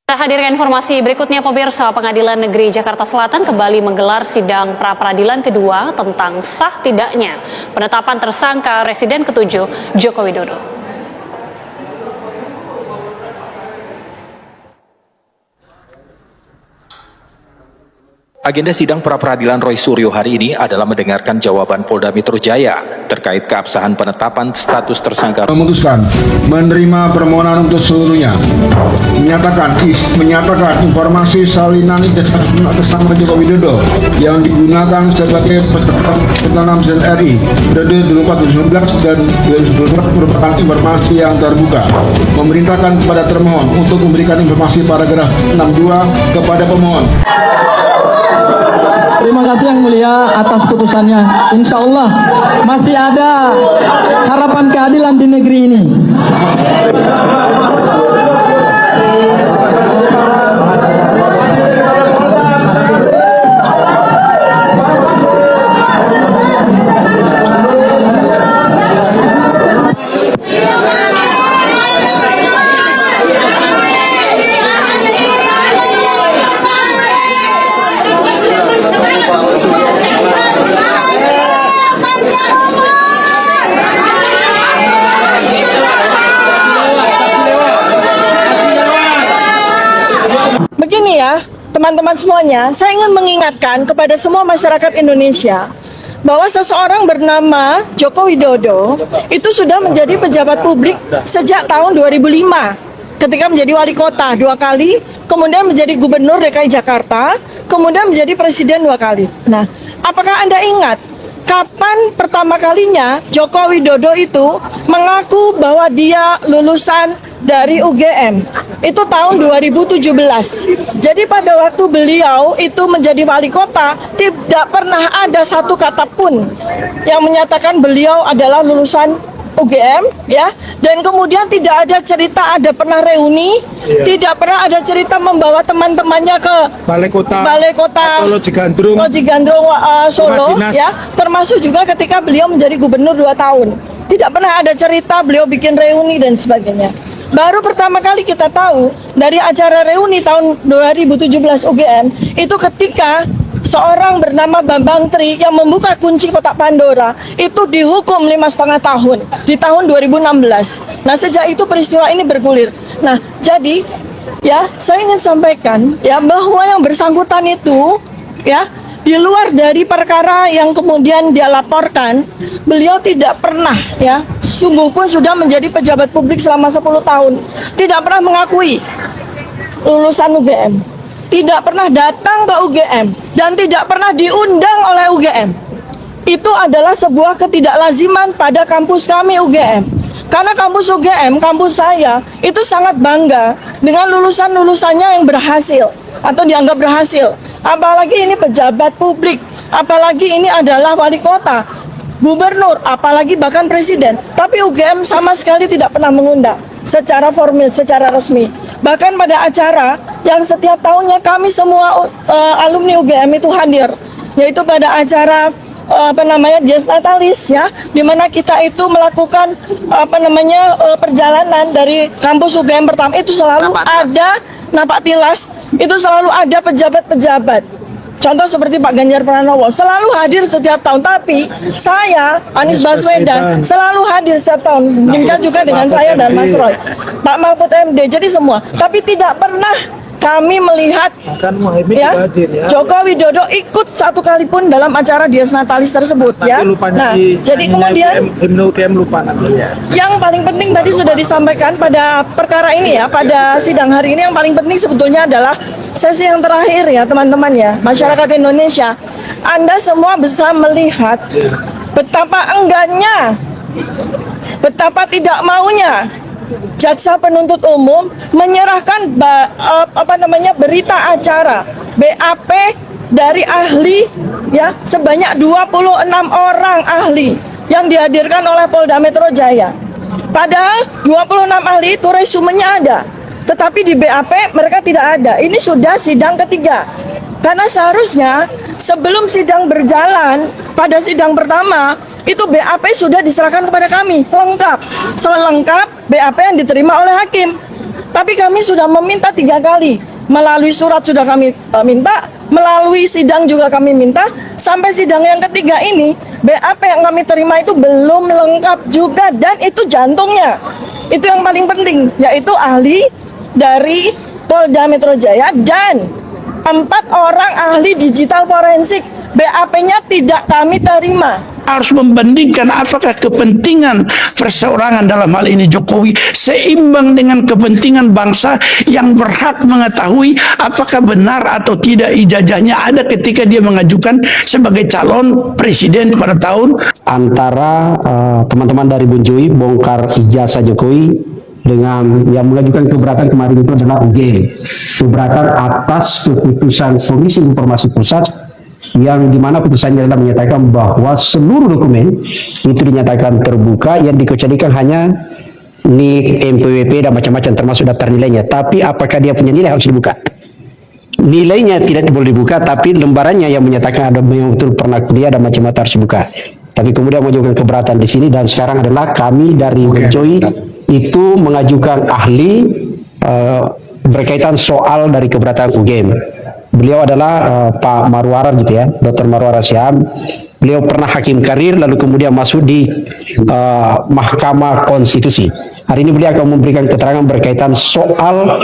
Kita hadirkan informasi berikutnya, pemirsa. Pengadilan Negeri Jakarta Selatan kembali menggelar sidang pra-peradilan kedua tentang sah tidaknya penetapan tersangka Presiden ke-7 Joko Widodo. Agenda sidang pra-peradilan Roy Suryo hari ini adalah mendengarkan jawaban Polda Metro Jaya terkait keabsahan penetapan status tersangka. Memutuskan menerima permohonan untuk seluruhnya, menyatakan informasi salinan atas nama Joko Widodo yang digunakan sebagai peserta pencalonan Presiden RI periode 2019 dan 2024 merupakan informasi yang terbuka. Memerintahkan kepada termohon untuk memberikan informasi paragraf 62 kepada pemohon. Terima kasih Yang Mulia atas putusannya. Insya Allah masih ada harapan keadilan di negeri ini. Begini ya, teman-teman semuanya, saya ingin mengingatkan kepada semua masyarakat Indonesia bahwa seseorang bernama Joko Widodo itu sudah menjadi pejabat publik sejak tahun 2005 ketika menjadi wali kota 2 kali, kemudian menjadi gubernur DKI Jakarta, kemudian menjadi presiden 2 kali. Nah, apakah Anda ingat kapan pertama kalinya Joko Widodo itu mengaku bahwa dia lulusan dari UGM? Itu tahun 2017. Jadi pada waktu beliau itu menjadi wali kota, tidak pernah ada satu kata pun yang menyatakan beliau adalah lulusan UGM, ya. Dan kemudian tidak ada cerita ada pernah reuni, tidak pernah ada cerita membawa teman-temannya ke Balai Kota Cigandrung, Solo, ya. Termasuk juga ketika beliau menjadi gubernur 2 tahun. Tidak pernah ada cerita beliau bikin reuni dan sebagainya. Baru pertama kali kita tahu dari acara reuni tahun 2017 UGM itu ketika seorang bernama Bambang Tri yang membuka kunci kotak Pandora itu dihukum 5,5 tahun di tahun 2016. Nah, sejak itu peristiwa ini bergulir. Nah, jadi ya saya ingin sampaikan ya bahwa yang bersangkutan itu ya di luar dari perkara yang kemudian dia laporkan, beliau tidak pernah ya, sungguh pun sudah menjadi pejabat publik selama 10 tahun, tidak pernah mengakui lulusan UGM, tidak pernah datang ke UGM, dan tidak pernah diundang oleh UGM. Itu adalah sebuah ketidaklaziman pada kampus kami UGM. Karena kampus UGM, kampus saya, itu sangat bangga dengan lulusan-lulusannya yang berhasil atau dianggap berhasil. Apalagi ini pejabat publik, apalagi ini adalah wali kota, gubernur, apalagi bahkan presiden. Tapi UGM sama sekali tidak pernah mengundang secara formal, secara resmi. Bahkan pada acara yang setiap tahunnya kami semua alumni UGM itu hadir, yaitu pada acara Dies Natalis, ya, di mana kita itu melakukan perjalanan dari kampus UGM pertama, itu selalu ada napak tilas, itu selalu ada pejabat-pejabat. Contoh seperti Pak Ganjar Pranowo selalu hadir setiap tahun, tapi saya, Anies Baswedan, selalu hadir setiap tahun. Demikian juga dengan saya dan Mas Roy, Pak Mahfud MD, jadi semua. Tapi tidak pernah kami melihat ya, Joko Widodo ikut satu kali pun dalam acara Dies Natalis tersebut, ya. Nah, jadi kemudian yang paling penting tadi sudah disampaikan pada perkara ini ya, pada sidang hari ini yang paling penting sebetulnya adalah sesi yang terakhir ya teman-teman ya, masyarakat Indonesia. Anda semua bisa melihat betapa enggannya, betapa tidak maunya jaksa penuntut umum menyerahkan berita acara BAP dari ahli ya sebanyak 26 orang ahli yang dihadirkan oleh Polda Metro Jaya. Padahal 26 ahli itu resumenya ada, tetapi di BAP mereka tidak ada. Ini sudah sidang ketiga. Karena seharusnya sebelum sidang berjalan, pada sidang pertama itu BAP sudah diserahkan kepada kami lengkap, selengkap BAP yang diterima oleh hakim. Tapi kami sudah meminta 3 kali. Melalui surat sudah kami minta, melalui sidang juga kami minta. Sampai sidang yang ketiga ini, BAP yang kami terima itu belum lengkap juga. Dan itu jantungnya. Itu yang paling penting, yaitu ahli dari Polda Metro Jaya dan 4 orang ahli digital forensik. BAP-nya tidak kami terima. Harus membandingkan apakah kepentingan perseorangan dalam hal ini Jokowi seimbang dengan kepentingan bangsa yang berhak mengetahui apakah benar atau tidak ijazahnya ada ketika dia mengajukan sebagai calon presiden pada tahun. Antara teman-teman dari Bonjoy bongkar ijazah Jokowi dengan yang mengajukan keberatan kemarin itu adalah UGM, keberatan atas keputusan Komisi Informasi Pusat yang dimana putusannya adalah menyatakan bahwa seluruh dokumen itu dinyatakan terbuka, yang dikecualikan hanya NIK, NPWP dan macam-macam termasuk daftar nilainya. Tapi apakah dia punya nilai harus dibuka? Nilainya tidak boleh dibuka, tapi lembarannya yang menyatakan ada yang betul pernah kuliah dan macam-macam harus dibuka. Tapi kemudian mengajukan keberatan di sini, dan sekarang adalah kami dari Bonjoy itu mengajukan ahli berkaitan soal dari keberatan UGM. Beliau adalah Pak Marwara gitu ya, Dr. Marwara Syahab. Beliau pernah hakim karir lalu kemudian masuk di Mahkamah Konstitusi. Hari ini beliau akan memberikan keterangan berkaitan soal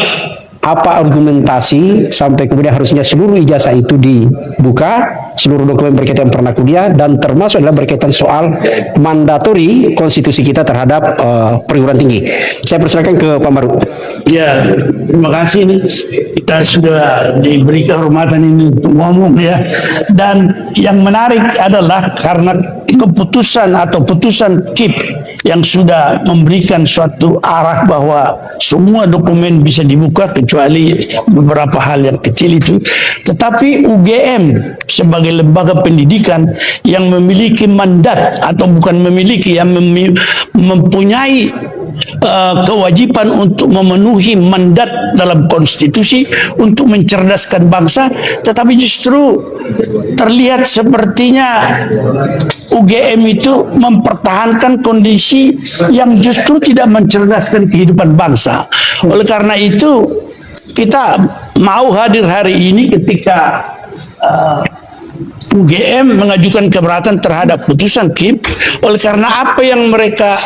apa argumentasi sampai kemudian harusnya seluruh ijazah itu dibuka, seluruh dokumen berkaitan pernah kuliah, dan termasuk adalah berkaitan soal mandatori konstitusi kita terhadap perguruan tinggi. Saya persilakan ke Pak Maru. Ya, terima kasih nih. Kita sudah diberi kehormatan ini untuk ngomong ya. Dan yang menarik adalah karena keputusan atau putusan KIP yang sudah memberikan suatu arah bahwa semua dokumen bisa dibuka kecuali beberapa hal yang kecil itu. Tetapi UGM sebagai lembaga pendidikan yang memiliki mandat atau bukan memiliki, yang mempunyai kewajiban untuk memenuhi mandat dalam konstitusi untuk mencerdaskan bangsa, tetapi justru terlihat sepertinya UGM itu mempertahankan kondisi yang justru tidak mencerdaskan kehidupan bangsa. Oleh karena itu kita mau hadir hari ini ketika UGM mengajukan keberatan terhadap putusan KIP, oleh karena apa yang mereka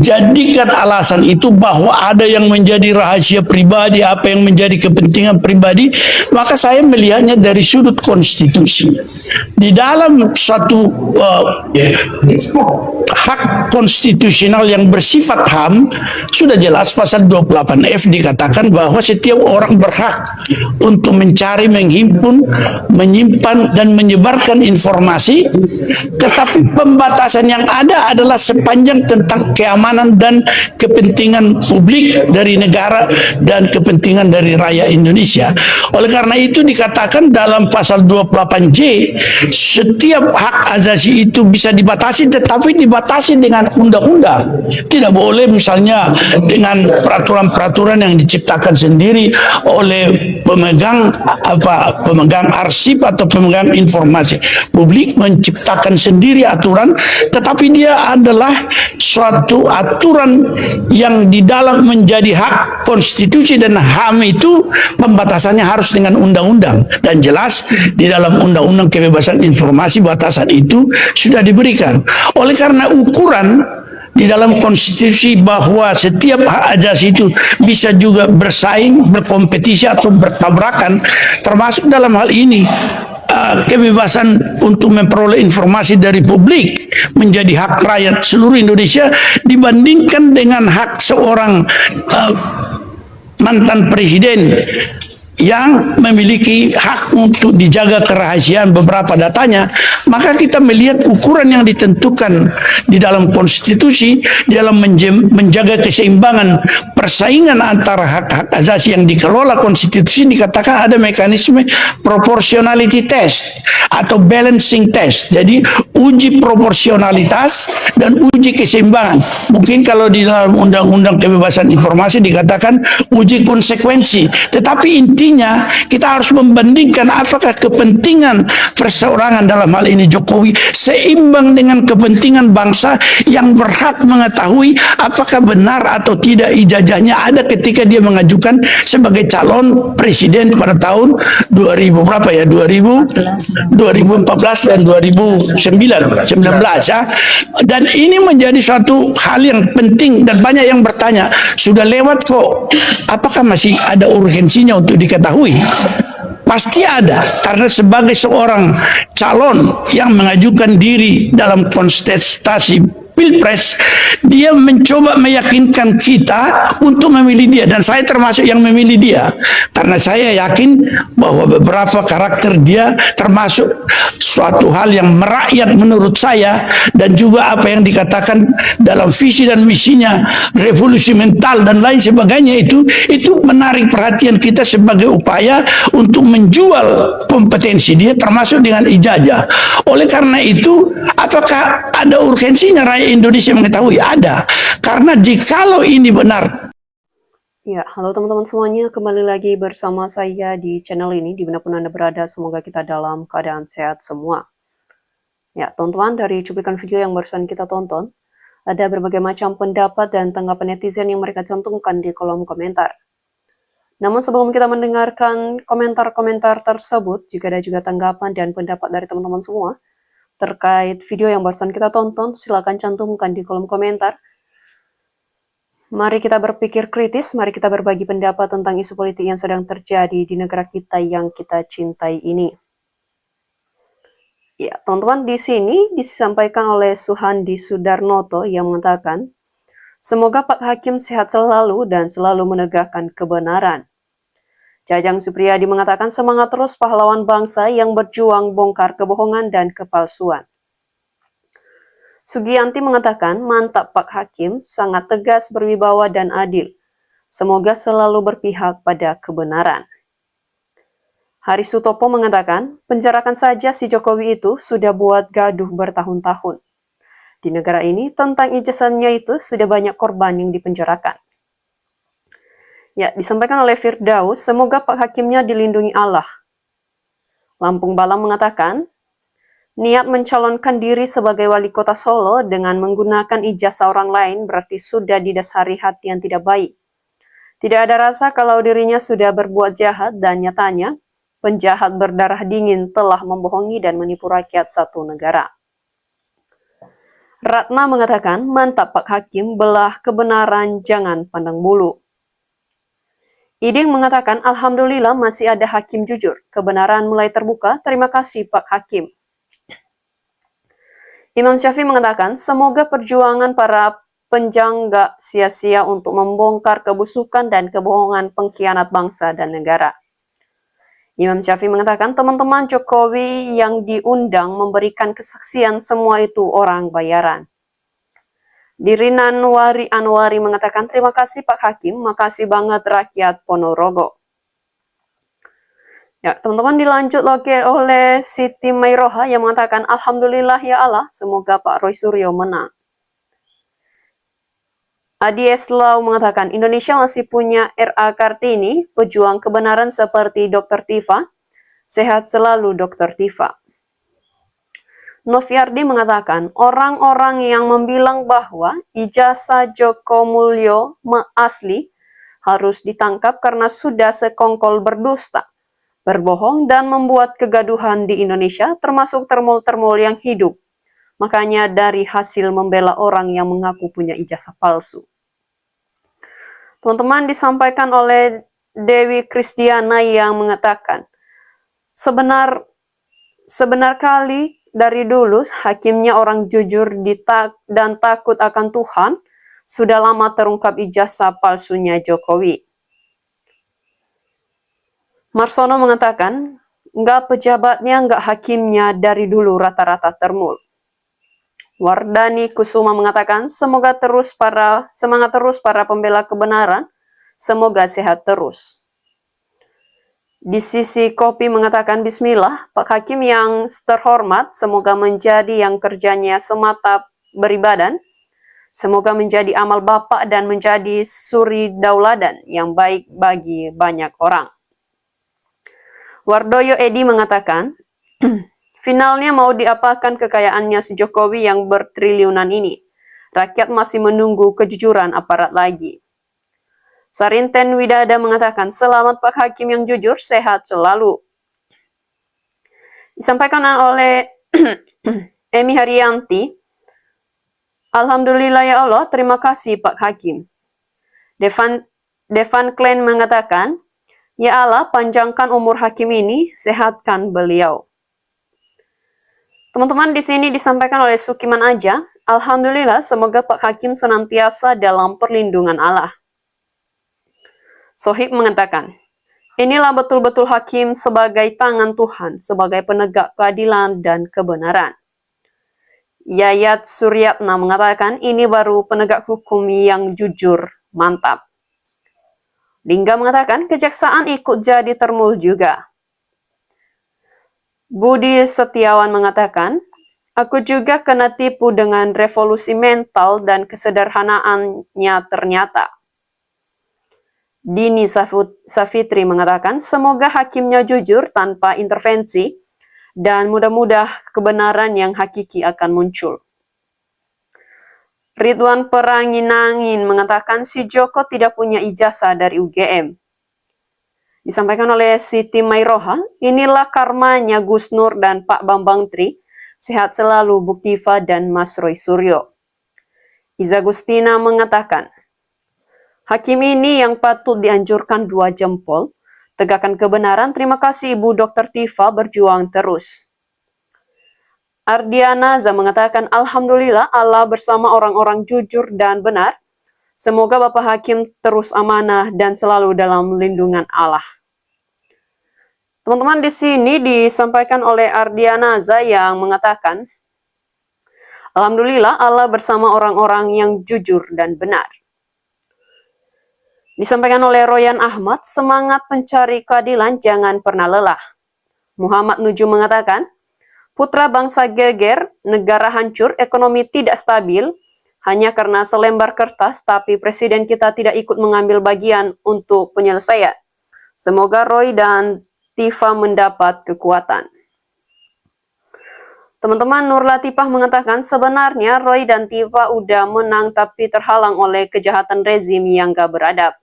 jadikan alasan itu bahwa ada yang menjadi rahasia pribadi, apa yang menjadi kepentingan pribadi, maka saya melihatnya dari sudut konstitusi. Di dalam suatu hak konstitusional yang bersifat HAM, sudah jelas pasal 28F dikatakan bahwa setiap orang berhak untuk mencari, menghimpun, menyimpan, dan menyebarkan informasi, tetapi pembatasan yang ada adalah sepanjang tentang keamanan dan kepentingan publik dari negara dan kepentingan dari rakyat Indonesia. Oleh karena itu dikatakan dalam pasal 28J, setiap hak asasi itu bisa dibatasi, tetapi dibatasi dengan undang-undang. Tidak boleh misalnya dengan peraturan-peraturan yang diciptakan sendiri oleh pemegang arsip atau pemegang informasi publik, menciptakan sendiri aturan, tetapi dia adalah suatu aturan yang di dalam menjadi hak konstitusi, dan HAM itu pembatasannya harus dengan undang-undang, dan jelas di dalam undang-undang kebebasan informasi batasan itu sudah diberikan. Oleh karena ukuran di dalam konstitusi bahwa setiap hak asasi itu bisa juga bersaing, berkompetisi atau bertabrakan, termasuk dalam hal ini kebebasan untuk memperoleh informasi dari publik menjadi hak rakyat seluruh Indonesia, dibandingkan dengan hak seorang mantan presiden yang memiliki hak untuk dijaga kerahasiaan beberapa datanya. Maka kita melihat ukuran yang ditentukan di dalam konstitusi dalam menjaga keseimbangan persaingan antara hak-hak asasi yang dikelola konstitusi, dikatakan ada mekanisme proportionality test atau balancing test. Jadi uji proporsionalitas dan uji keseimbangan. Mungkin kalau di dalam undang-undang kebebasan informasi dikatakan uji konsekuensi, tetapi intinya kita harus membandingkan apakah kepentingan perseorangan dalam hal ini Jokowi seimbang dengan kepentingan bangsa yang berhak mengetahui apakah benar atau tidak ijazah wajahnya ada ketika dia mengajukan sebagai calon presiden pada tahun 2000 berapa ya? 2014 dan 2019 ya. Dan ini menjadi suatu hal yang penting dan banyak yang bertanya, sudah lewat kok, apakah masih ada urgensinya untuk diketahui? Pasti ada, karena sebagai seorang calon yang mengajukan diri dalam kontestasi Pilpres, dia mencoba meyakinkan kita untuk memilih dia, dan saya termasuk yang memilih dia karena saya yakin bahwa beberapa karakter dia termasuk suatu hal yang merakyat menurut saya, dan juga apa yang dikatakan dalam visi dan misinya, revolusi mental dan lain sebagainya, itu menarik perhatian kita sebagai upaya untuk menjual kompetensi dia termasuk dengan ijazah. Oleh karena itu, apakah ada urgensinya rakyat Indonesia mengetahui? Ada, karena jikalau ini benar. Ya, halo teman-teman semuanya, kembali lagi bersama saya di channel ini, dimanapun Anda berada, semoga kita dalam keadaan sehat semua. Ya, teman-teman, dari cuplikan video yang barusan kita tonton, ada berbagai macam pendapat dan tanggapan netizen yang mereka cantumkan di kolom komentar. Namun sebelum kita mendengarkan komentar-komentar tersebut, jika ada juga tanggapan dan pendapat dari teman-teman semua terkait video yang barusan kita tonton, silakan cantumkan di kolom komentar. Mari kita berpikir kritis, mari kita berbagi pendapat tentang isu politik yang sedang terjadi di negara kita yang kita cintai ini. Ya, teman-teman, di sini disampaikan oleh Suhandi Sudarnoto yang mengatakan, semoga Pak Hakim sehat selalu dan selalu menegakkan kebenaran. Jajang Supriyadi mengatakan semangat terus pahlawan bangsa yang berjuang bongkar kebohongan dan kepalsuan. Sugianti mengatakan mantap Pak Hakim, sangat tegas, berwibawa dan adil. Semoga selalu berpihak pada kebenaran. Hari Sutopo mengatakan penjarakan saja si Jokowi itu sudah buat gaduh bertahun-tahun. Di negara ini tentang ijazahnya itu sudah banyak korban yang dipenjarakan. Ya, disampaikan oleh Firdaus, semoga Pak Hakimnya dilindungi Allah. Lampung Balam mengatakan, niat mencalonkan diri sebagai wali kota Solo dengan menggunakan ijazah orang lain berarti sudah didasari hati yang tidak baik. Tidak ada rasa kalau dirinya sudah berbuat jahat dan nyatanya penjahat berdarah dingin telah membohongi dan menipu rakyat satu negara. Ratna mengatakan, mantap Pak Hakim, belah kebenaran jangan pandang bulu. Iding mengatakan, alhamdulillah masih ada hakim jujur. Kebenaran mulai terbuka, terima kasih Pak Hakim. Imam Syafi'i mengatakan, semoga perjuangan para penjangga sia-sia untuk membongkar kebusukan dan kebohongan pengkhianat bangsa dan negara. Imam Syafi'i mengatakan, teman-teman Jokowi yang diundang memberikan kesaksian semua itu orang bayaran. Dirinan Wari Anwari mengatakan, terima kasih Pak Hakim, makasih banget rakyat Ponorogo. Ya, teman-teman, dilanjut lagi oleh Siti Mairoha yang mengatakan, alhamdulillah ya Allah, semoga Pak Roy Suryo menang. Adi Eslau mengatakan, Indonesia masih punya R.A. Kartini, pejuang kebenaran seperti Dr. Tifa. Sehat selalu Dr. Tifa. Noviardi mengatakan, orang-orang yang membilang bahwa ijazah Joko Mulyo asli harus ditangkap karena sudah sekongkol berdusta, berbohong dan membuat kegaduhan di Indonesia, termasuk termul-termul yang hidup. Makanya dari hasil membela orang yang mengaku punya ijazah palsu. Teman-teman, disampaikan oleh Dewi Kristiana yang mengatakan, sebenar kali dari dulu hakimnya orang jujur dan takut akan Tuhan, sudah lama terungkap ijazah palsunya Jokowi. Marsono mengatakan, nggak pejabatnya, nggak hakimnya, dari dulu rata-rata termul. Wardani Kusuma mengatakan, semangat terus para pembela kebenaran, semoga sehat terus. Di sisi Kopi mengatakan, bismillah, Pak Hakim yang terhormat, semoga menjadi yang kerjanya semata beribadan, semoga menjadi amal Bapak dan menjadi suri dauladan yang baik bagi banyak orang. Wardoyo Edi mengatakan, finalnya mau diapakan kekayaannya si Jokowi yang bertriliunan ini? Rakyat masih menunggu kejujuran aparat lagi. Sarinten Widada mengatakan, selamat Pak Hakim yang jujur, sehat selalu. Disampaikan oleh Emi Haryanti, Alhamdulillah ya Allah, terima kasih Pak Hakim. Devan Klein mengatakan, ya Allah, panjangkan umur hakim ini, sehatkan beliau. Teman-teman, di sini disampaikan oleh Sukiman Aja, Alhamdulillah, semoga Pak Hakim senantiasa dalam perlindungan Allah. Sohib mengatakan, inilah betul-betul hakim sebagai tangan Tuhan, sebagai penegak keadilan dan kebenaran. Yayat Suryatna mengatakan, ini baru penegak hukum yang jujur, mantap. Lingga mengatakan, kejaksaan ikut jadi termul juga. Budi Setiawan mengatakan, aku juga kena tipu dengan revolusi mental dan kesederhanaannya ternyata. Dini Safitri mengatakan, semoga hakimnya jujur tanpa intervensi dan mudah-mudahan kebenaran yang hakiki akan muncul. Ridwan Peranginangin mengatakan si Joko tidak punya ijazah dari UGM. Disampaikan oleh Siti Mairoha, inilah karmanya Gus Nur dan Pak Bambang Tri, sehat selalu Buktiva dan Mas Roy Suryo. Iza Gustina mengatakan, hakim ini yang patut dianjurkan 2 jempol, tegakkan kebenaran, terima kasih Ibu Dr. Tiva berjuang terus. Ardiana Za mengatakan, Alhamdulillah Allah bersama orang-orang jujur dan benar. Semoga Bapak Hakim terus amanah dan selalu dalam lindungan Allah. Teman-teman, di sini disampaikan oleh Ardiana Za yang mengatakan, Alhamdulillah Allah bersama orang-orang yang jujur dan benar. Disampaikan oleh Royan Ahmad, semangat pencari keadilan jangan pernah lelah. Muhammad Nuju mengatakan, putra bangsa geger, negara hancur, ekonomi tidak stabil, hanya karena selembar kertas, tapi presiden kita tidak ikut mengambil bagian untuk penyelesaian. Semoga Roy dan Tiva mendapat kekuatan. Teman-teman, Nur Latifah mengatakan, sebenarnya Roy dan Tiva udah menang tapi terhalang oleh kejahatan rezim yang gak beradab.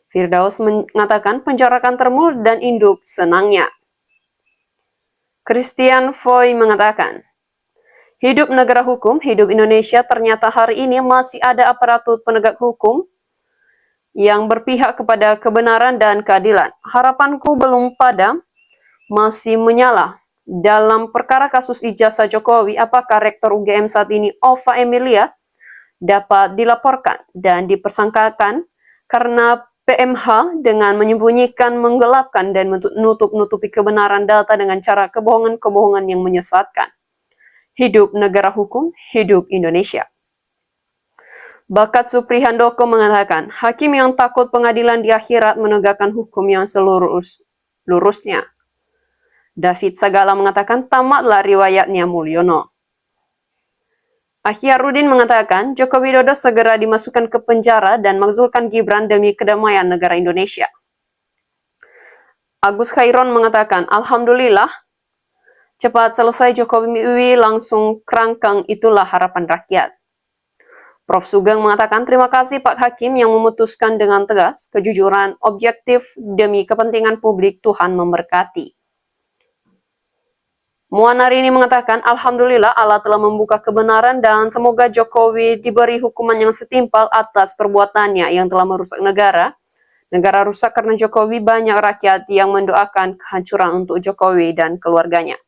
Firdaus mengatakan, penjarakan termul dan induk senangnya. Christian Foy mengatakan, hidup negara hukum, hidup Indonesia, ternyata hari ini masih ada aparatur penegak hukum yang berpihak kepada kebenaran dan keadilan. Harapanku belum padam, masih menyala. Dalam perkara kasus ijazah Jokowi, apakah Rektor UGM saat ini, Ova Emilia, dapat dilaporkan dan dipersangkakan karena PMH dengan menyembunyikan, menggelapkan, dan menutup-nutupi kebenaran data dengan cara kebohongan-kebohongan yang menyesatkan. Hidup negara hukum, hidup Indonesia. Bakat Supri Handoko mengatakan, hakim yang takut pengadilan di akhirat menegakkan hukum yang lurusnya. David Sagala mengatakan, tamatlah riwayatnya Mulyono. Ahyarudin mengatakan, Joko Widodo segera dimasukkan ke penjara dan makzulkan Gibran demi kedamaian negara Indonesia. Agus Khairon mengatakan, Alhamdulillah, cepat selesai Jokowi langsung kerangkeng, itulah harapan rakyat. Prof. Sugeng mengatakan, terima kasih Pak Hakim yang memutuskan dengan tegas, kejujuran, objektif demi kepentingan publik, Tuhan memberkati. Muanarini mengatakan, Alhamdulillah Allah telah membuka kebenaran dan semoga Jokowi diberi hukuman yang setimpal atas perbuatannya yang telah merusak negara. Negara rusak karena Jokowi, banyak rakyat yang mendoakan kehancuran untuk Jokowi dan keluarganya.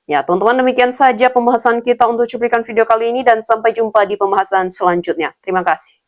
Ya, teman-teman, demikian saja pembahasan kita untuk cuplikan video kali ini dan sampai jumpa di pembahasan selanjutnya. Terima kasih.